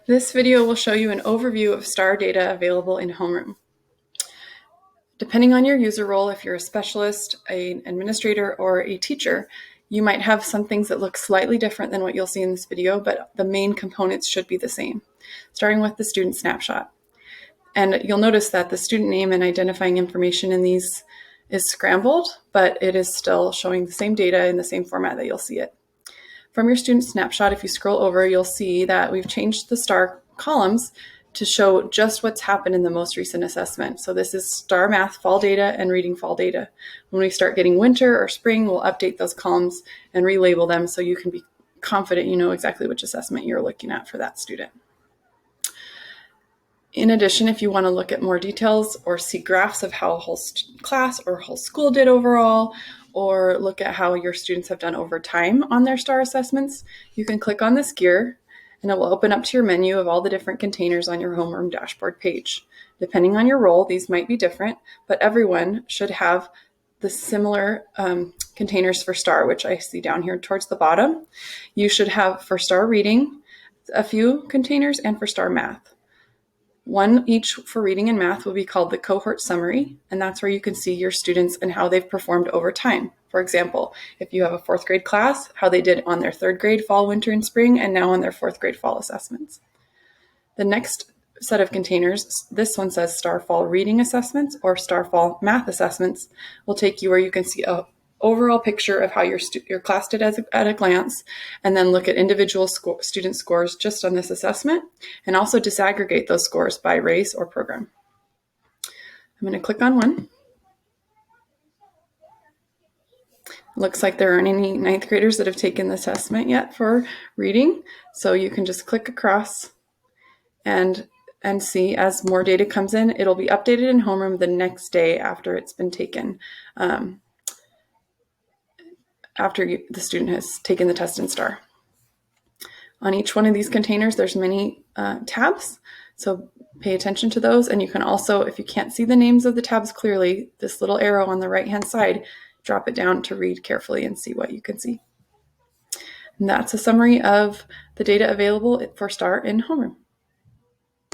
This video will show you an overview of STAR data available in Homeroom. Depending on your user role, if you're a specialist, an administrator, or a teacher, you might have some things that look slightly different than what you'll see in this video, but the main components should be the same, starting with the student snapshot. And you'll notice that the student name and identifying information in these is scrambled, but it is still showing the same data in the same format that you'll see it. From your student snapshot, if you scroll over, you'll see that we've changed the STAR columns to show just what's happened in the most recent assessment. So this is STAR Math fall data and reading fall data. When we start getting winter or spring, we'll update those columns and relabel them so you can be confident you know exactly which assessment you're looking at for that student. In addition, if you want to look at more details or see graphs of how a whole class or whole school did overall, or look at how your students have done over time on their STAR assessments, you can click on this gear and it will open up to your menu of all the different containers on your Homeroom dashboard page. Depending on your role, these might be different, but everyone should have the similar containers for STAR, which I see down here towards the bottom. You should have for STAR reading a few containers and for STAR math. One each for reading and math will be called the cohort summary, and that's where you can see your students and how they've performed over time. For example, if you have a fourth grade class, how they did on their third grade fall, winter, and spring, and now on their fourth grade fall assessments. The next set of containers, this one says STAR fall reading assessments or STAR fall math assessments, will take you where you can see a overall picture of how your class did at a glance, and then look at individual student scores just on this assessment, and also disaggregate those scores by race or program. I'm going to click on one. Looks like there aren't any ninth graders that have taken the assessment yet for reading, so you can just click across and see as more data comes in. It'll be updated in Homeroom the next day after it's been taken. After the student has taken the test in STAR. On each one of these containers, there's many tabs, so pay attention to those. And you can also, if you can't see the names of the tabs clearly, this little arrow on the right-hand side, drop it down to read carefully and see what you can see. And that's a summary of the data available for STAR in Homeroom.